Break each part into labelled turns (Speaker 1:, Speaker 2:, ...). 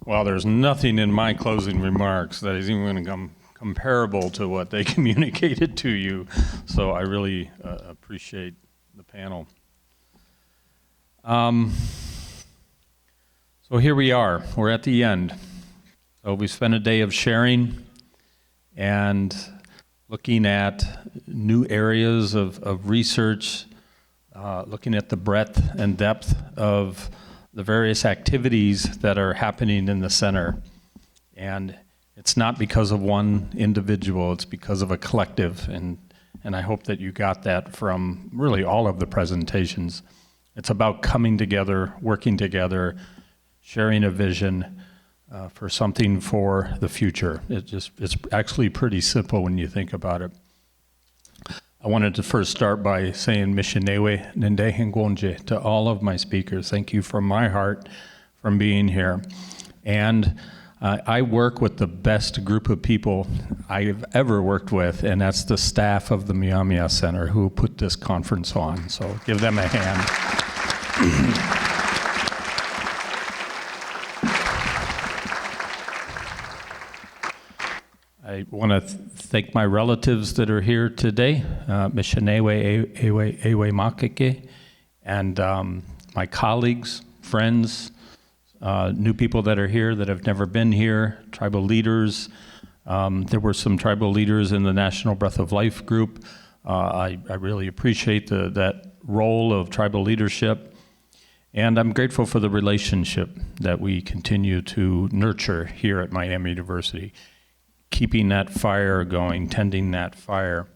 Speaker 1: Well, there's nothing in my closing remarks that is even going to come comparable to what they communicated to you. So I really appreciate the panel. So here we are. We're at the end. So we spent a day of sharing and looking at new areas of research, looking at the breadth and depth of the various activities that are happening in the center. And it's not because of one individual, it's because of a collective. And I hope that you got that from really all of the presentations. It's about coming together, working together, sharing a vision for something for the future. It's actually pretty simple when you think about it. I wanted to first start by saying Mishinewe Nendehengwonje to all of my speakers. Thank you from my heart from being here. And I work with the best group of people I've ever worked with, and that's the staff of the Myaamia Center who put this conference on. So give them a hand. I want to thank my relatives that are here today, Mishinewe Ewe Makeke, and my colleagues, friends, new people that are here that have never been here, tribal leaders. There were some tribal leaders in the National Breath of Life group. I really appreciate that role of tribal leadership. And I'm grateful for the relationship that we continue to nurture here at Miami University, keeping that fire going, tending that fire.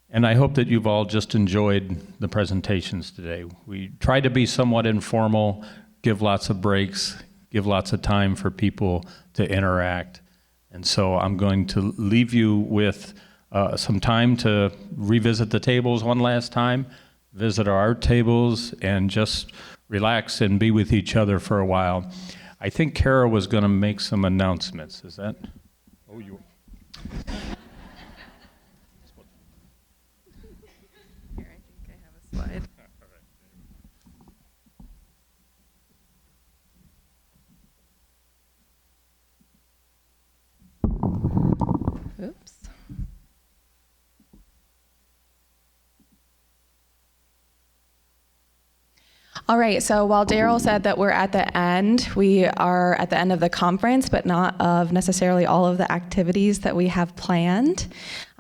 Speaker 1: And I hope that you've all just enjoyed the presentations today. We try to be somewhat informal, give lots of breaks, give lots of time for people to interact. And so I'm going to leave you with some time to revisit the tables one last time, visit our art tables, and just relax and be with each other for a while. I think Kara was going to make some announcements. Is that? Oh, you.
Speaker 2: Here, I think I have a slide. Oops. All right, so while Daryl said that we're at the end, we are at the end of the conference, but not of necessarily all of the activities that we have planned.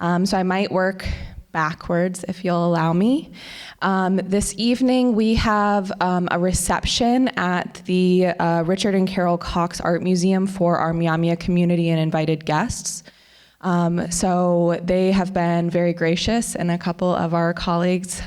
Speaker 2: So I might work backwards if you'll allow me. This evening we have a reception at the Richard and Carol Cox Art Museum for our Myaamia community and invited guests. So they have been very gracious, and a couple of our colleagues,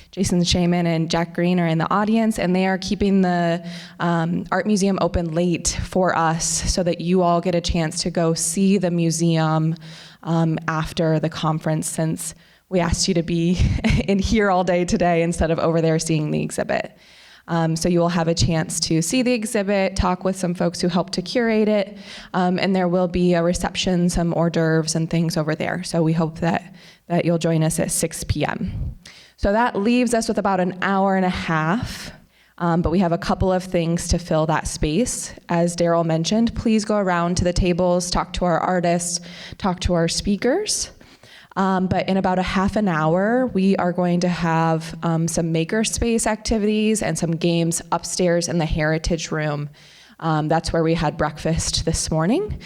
Speaker 2: Jason Shaman and Jack Green, are in the audience, and they are keeping the art museum open late for us so that you all get a chance to go see the museum after the conference, since we asked you to be in here all day today instead of over there seeing the exhibit. So you will have a chance to see the exhibit, talk with some folks who helped to curate it, and there will be a reception, some hors d'oeuvres and things over there. So we hope that you'll join us at 6 p.m. So that leaves us with about an hour and a half, but we have a couple of things to fill that space. As Daryl mentioned, please go around to the tables, talk to our artists, talk to our speakers. But in about a half an hour, we are going to have some makerspace activities and some games upstairs in the Heritage Room. That's where we had breakfast this morning.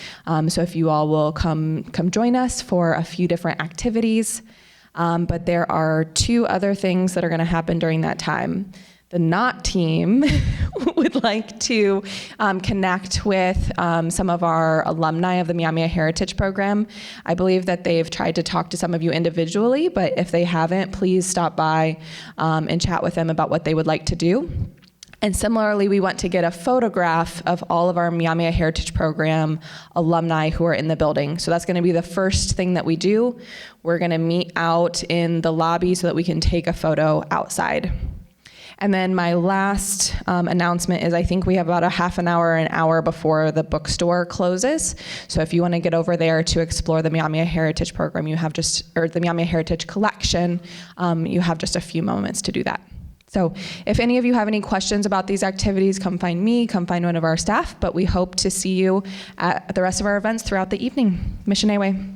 Speaker 2: So if you all will come join us for a few different activities. But there are two other things that are going to happen during that time. The NOT team would like to connect with some of our alumni of the Myaamia Heritage Program. I believe that they've tried to talk to some of you individually, but if they haven't, please stop by and chat with them about what they would like to do. And similarly, we want to get a photograph of all of our Myaamia Heritage Program alumni who are in the building. So that's going to be the first thing that we do. We're going to meet out in the lobby so that we can take a photo outside. And then my last announcement is I think we have about a half an hour before the bookstore closes. So if you want to get over there to explore the Myaamia Heritage Program, or the Myaamia Heritage Collection, you have just a few moments to do that. So if any of you have any questions about these activities, come find me, come find one of our staff, but we hope to see you at the rest of our events throughout the evening. Missionewe.